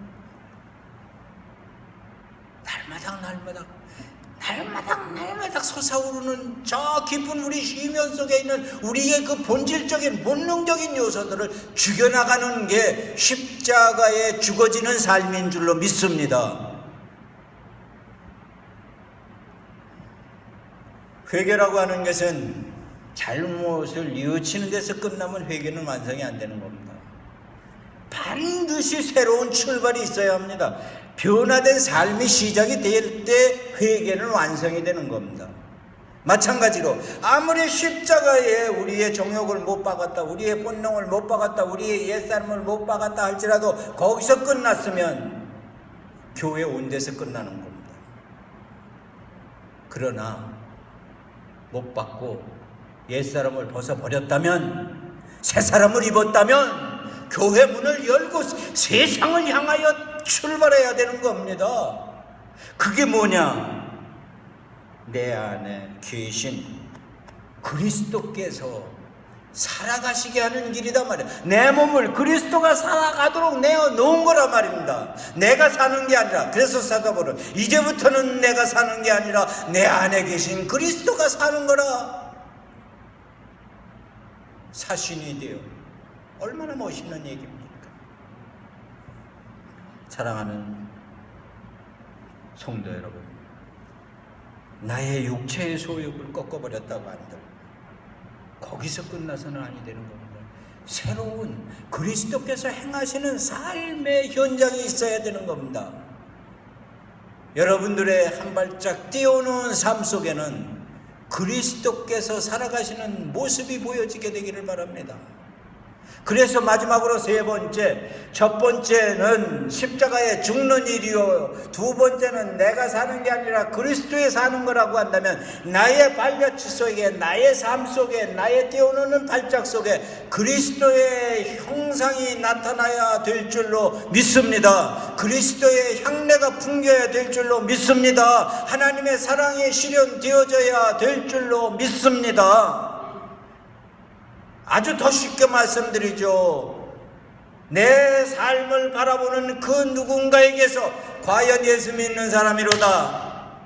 날마다 솟아오르는 저 깊은 우리 심연 속에 있는 우리의 그 본질적인 본능적인 요소들을 죽여나가는 게 십자가에 죽어지는 삶인 줄로 믿습니다. 회개라고 하는 것은 잘못을 뉘우치는 데서 끝나면 회개는 완성이 안 되는 겁니다. 반드시 새로운 출발이 있어야 합니다. 변화된 삶이 시작이 될 때 회개는 완성이 되는 겁니다. 마찬가지로 아무리 십자가에 우리의 정욕을 못 박았다, 우리의 본능을 못 박았다, 우리의 옛사람을 못 박았다 할지라도 거기서 끝났으면 교회 온 데서 끝나는 겁니다. 그러나 못 박고 옛사람을 벗어버렸다면, 새사람을 입었다면 교회 문을 열고 세상을 향하여 출발해야 되는 겁니다. 그게 뭐냐? 내 안에 계신 그리스도께서 살아가시게 하는 길이다 말이야. 내 몸을 그리스도가 살아가도록 내어놓은 거란 말입니다. 내가 사는 게 아니라, 그래서 사도 바울은 이제부터는 내가 사는 게 아니라 내 안에 계신 그리스도가 사는 거라. 사신이 되어 얼마나 멋있는 얘기입니까? 사랑하는 성도 여러분, 나의 육체의 소욕을 꺾어버렸다고 한들 거기서 끝나서는 아니 되는 겁니다. 새로운 그리스도께서 행하시는 삶의 현장이 있어야 되는 겁니다. 여러분들의 한 발짝 뛰어오는 삶 속에는 그리스도께서 살아가시는 모습이 보여지게 되기를 바랍니다. 그래서 마지막으로 세 번째, 첫 번째는 십자가에 죽는 일이요, 두 번째는 내가 사는 게 아니라 그리스도에 사는 거라고 한다면 나의 발자취 속에, 나의 삶 속에, 나의 뛰어오르는 발작 속에 그리스도의 형상이 나타나야 될 줄로 믿습니다. 그리스도의 향내가 풍겨야 될 줄로 믿습니다. 하나님의 사랑이 실현되어져야 될 줄로 믿습니다. 아주 더 쉽게 말씀드리죠. 내 삶을 바라보는 그 누군가에게서 과연 예수 믿는 사람이로다,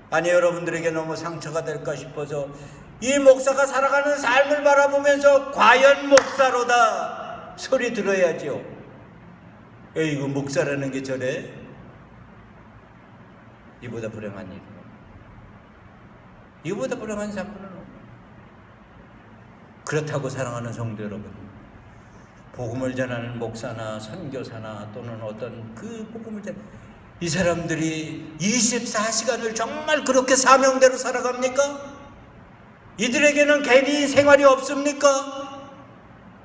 아니 여러분들에게 너무 상처가 될까 싶어서 이 목사가 살아가는 삶을 바라보면서 과연 목사로다 소리 들어야죠. 에이구, 목사라는 게 저래? 이보다 불행한 일, 이보다 불행한 사건은 없습니다. 그렇다고 사랑하는 성도 여러분, 복음을 전하는 목사나 선교사나 또는 어떤 그 복음을 이 사람들이 24시간을 정말 그렇게 사명대로 살아갑니까? 이들에게는 개인 생활이 없습니까?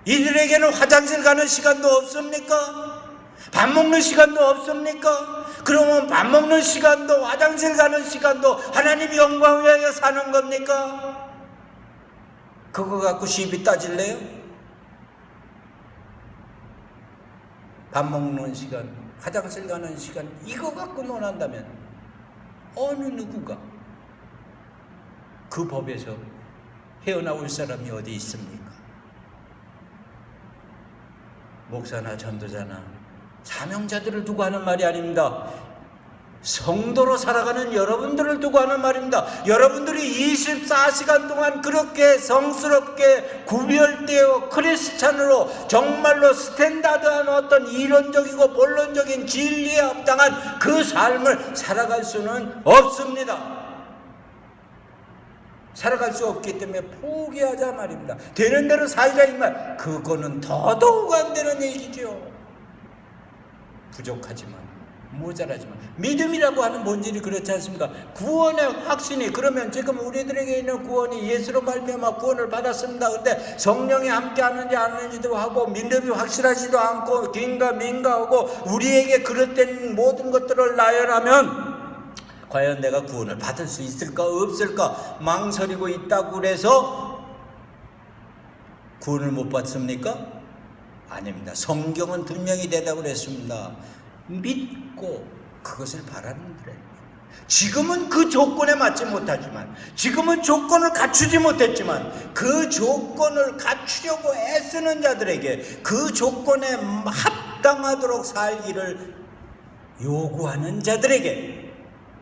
이들에게는 화장실 가는 시간도 없습니까? 밥 먹는 시간도 없습니까? 그러면 밥 먹는 시간도 화장실 가는 시간도 하나님 영광 위하여 사는 겁니까? 그거 갖고 시비 따질래요? 밥 먹는 시간, 화장실 가는 시간, 이거 갖고 논한다면 어느 누구가 그 법에서 헤어나올 사람이 어디 있습니까? 목사나 전도자나 사명자들을 두고 하는 말이 아닙니다. 성도로 살아가는 여러분들을 두고 하는 말입니다. 여러분들이 24시간 동안 그렇게 성스럽게 구별되어 크리스찬으로 정말로 스탠다드한 어떤 이론적이고 본론적인 진리에 합당한 그 삶을 살아갈 수는 없습니다. 살아갈 수 없기 때문에 포기하자 말입니다. 되는 대로 살자 이 말, 그거는 더더욱 안 되는 얘기죠. 부족하지만, 모자라지만, 믿음이라고 하는 본질이 그렇지 않습니까? 구원의 확신이, 그러면 지금 우리들에게 있는 구원이 예수로 말미암아 구원을 받았습니다. 근데 성령이 함께 하는지 안 하는지도 하고 믿음이 확실하지도 않고 긴가 민가하고 우리에게 그릇된 모든 것들을 나열하면 과연 내가 구원을 받을 수 있을까 없을까 망설이고 있다고 그래서 구원을 못 받습니까? 아닙니다. 성경은 분명히 대답을 했습니다. 믿고 그것을 바라는 거예요. 지금은 그 조건에 맞지 못하지만, 지금은 조건을 갖추지 못했지만 그 조건을 갖추려고 애쓰는 자들에게 그 조건에 합당하도록 살기를 요구하는 자들에게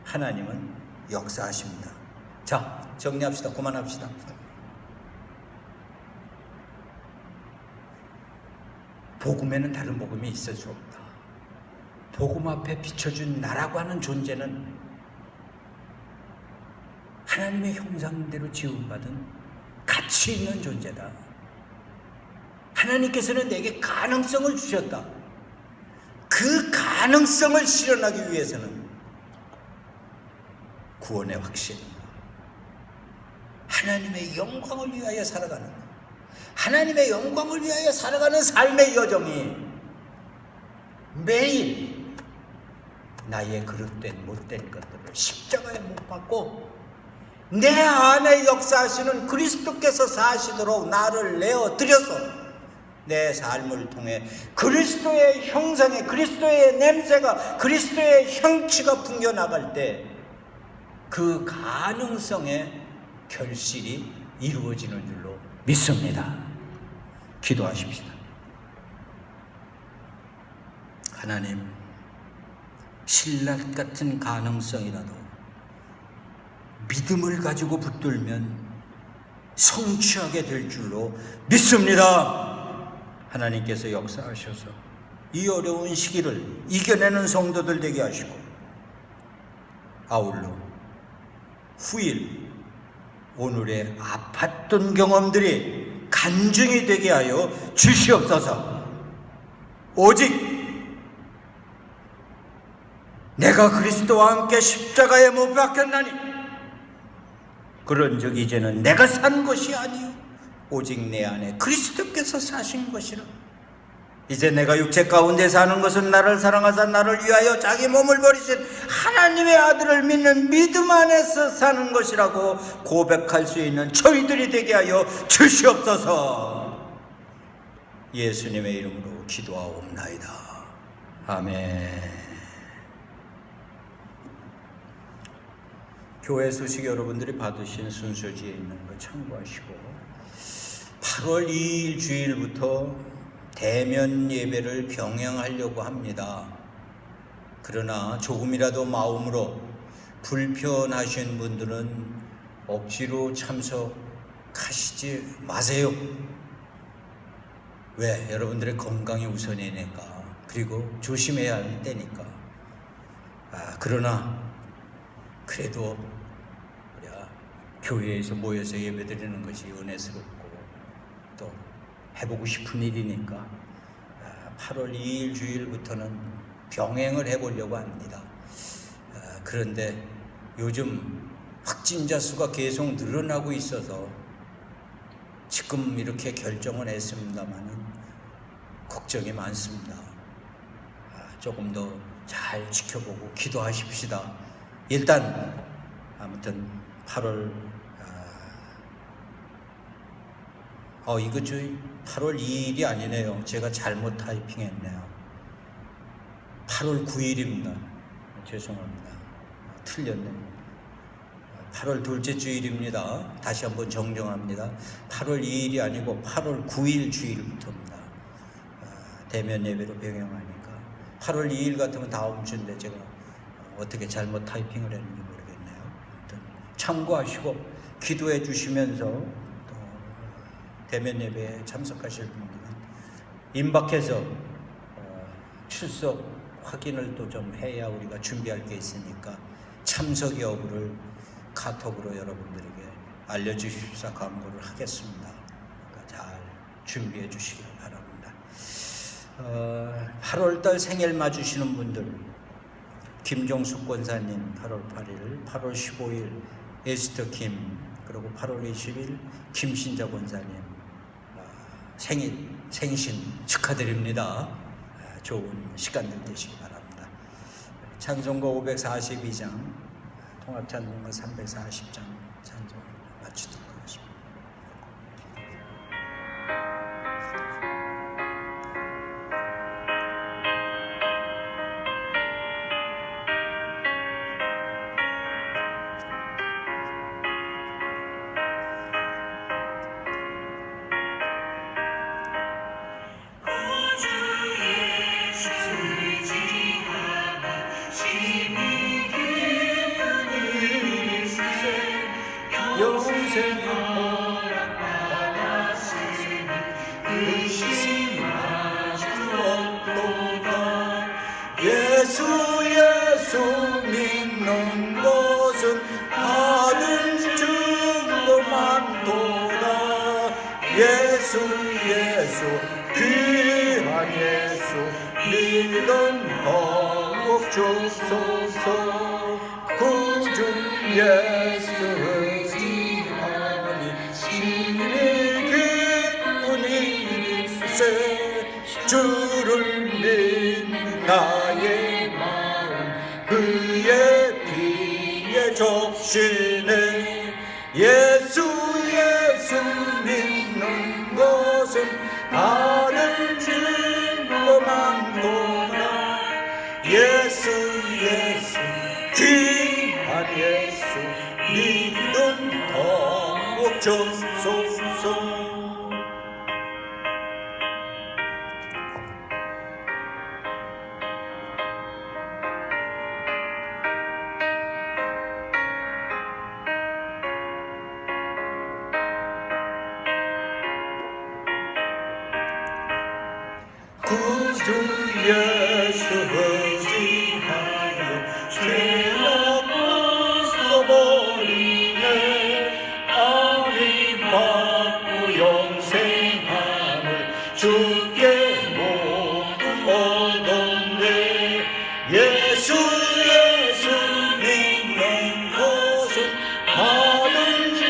하나님은 역사하십니다. 자, 정리합시다. 그만합시다. 복음에는 다른 복음이 있을 수 없다. 복음 앞에 비춰준 나라고 하는 존재는 하나님의 형상대로 지음받은 가치 있는 존재다. 하나님께서는 내게 가능성을 주셨다. 그 가능성을 실현하기 위해서는 구원의 확신, 하나님의 영광을 위하여 살아가는, 하나님의 영광을 위하여 살아가는 삶의 여정이 매일 나의 그릇된 못된 것들을 십자가에 못 박고 내 안에 역사하시는 그리스도께서 사시도록 나를 내어 드려서 내 삶을 통해 그리스도의 형상에, 그리스도의 냄새가, 그리스도의 향취가 풍겨나갈 때 그 가능성의 결실이 이루어지는 줄로 믿습니다. 기도하십시다. 하나님, 신라 같은 가능성이라도 믿음을 가지고 붙들면 성취하게 될 줄로 믿습니다. 하나님께서 역사하셔서 이 어려운 시기를 이겨내는 성도들 되게 하시고, 아울러 후일 오늘의 아팠던 경험들이 간증이 되게 하여 주시옵소서. 오직 내가 그리스도와 함께 십자가에 못 박혔나니 그런즉 이제는 내가 산 것이 아니요 오직 내 안에 그리스도께서 사신 것이라. 이제 내가 육체 가운데 사는 것은 나를 사랑하사 나를 위하여 자기 몸을 버리신 하나님의 아들을 믿는 믿음 안에서 사는 것이라고 고백할 수 있는 저희들이 되게 하여 주시옵소서. 예수님의 이름으로 기도하옵나이다. 아멘. 교회 소식 여러분들이 받으신 순서지에 있는 거 참고하시고, 8월 2일 주일부터 대면 예배를 병행하려고 합니다. 그러나 조금이라도 마음으로 불편하신 분들은 억지로 참석하시지 마세요. 왜? 여러분들의 건강이 우선이니까, 그리고 조심해야 할 때니까. 그러나 그래도 우리가 교회에서 모여서 예배드리는 것이 은혜스럽고 또 해보고 싶은 일이니까 8월 2일 주일부터는 병행을 해보려고 합니다. 그런데 요즘 확진자 수가 계속 늘어나고 있어서 지금 이렇게 결정을 했습니다마는 걱정이 많습니다. 조금 더 잘 지켜보고 기도하십시다. 일단 아무튼 8월 이거 8월 2일이 아니네요. 제가 잘못 타이핑했네요. 8월 9일입니다. 죄송합니다. 틀렸네요. 8월 둘째 주일입니다. 다시 한번 정정합니다. 8월 2일이 아니고 8월 9일 주일부터입니다. 대면 예배로 병행하니까 8월 2일 같으면 다음 주인데 제가 어떻게 잘못 타이핑을 했는지 모르겠네요. 아무튼 참고하시고 기도해 주시면서 또 대면 예배에 참석하실 분들은 임박해서 출석 확인을 또 좀 해야 우리가 준비할 게 있으니까 참석 여부를 카톡으로 여러분들에게 알려주십사 강구를 하겠습니다. 그러니까 잘 준비해 주시기 바랍니다. 8월달 생일 맞으시는 분들, 김종숙 권사님 8월 8일, 8월 15일 에스터 김, 그리고 8월 20일 김신자 권사님 생신 축하드립니다. 좋은 시간들 되시기 바랍니다. 찬송가 542장, 통합찬송가 340장 찬송을 마치도록 하겠습니다. 예수 믿는 것은 받은 증거 많도다. 믿음 더욱 주소서. 구주 예수 의지하니 심히 기쁜 일세. 주를 믿는 나의 마음 그의 피에 적시네. 예수 믿는 것은 다른 증거 많도다. 예수 귀한 예수 믿음 더욱 주소서. 구주 예수 의지하여 죄악 벗어버리네. 아리 받고 영생함을 주께 모두 얻었네. 예수 믿는 것은 받은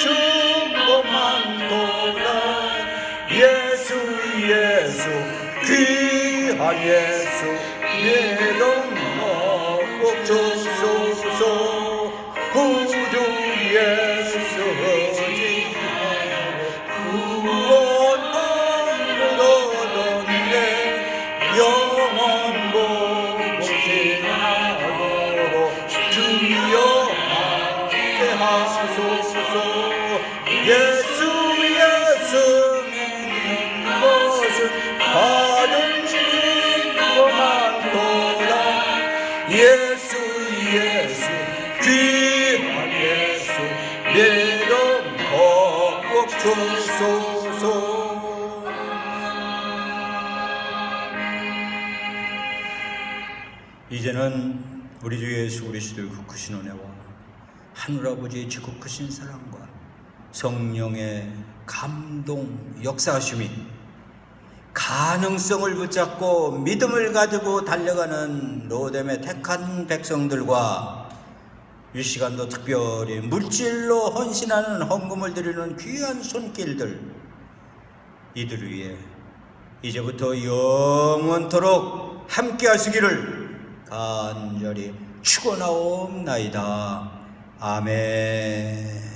증거 많도다. 예수 귀한 예수 믿음 더욱 주소서. 구주 예수 의지하여 구원을 얻었네. 영원 복신하도록 주여 함께 하소서. 예수 믿는 것은 받은 증거 많도다. 예수 귀한 예수 믿음 더욱 주소서. 이제는 우리 주 예수 그리스도의 그 크신 은혜와 하늘아버지의 지극 크신 사랑과 성령의 감동 역사하심이 가능성을 붙잡고 믿음을 가지고 달려가는 로뎀의 택한 백성들과 이 시간도 특별히 물질로 헌신하는 헌금을 드리는 귀한 손길들, 이들 위해 이제부터 영원토록 함께 하시기를 간절히 축원하옵나이다. 아멘.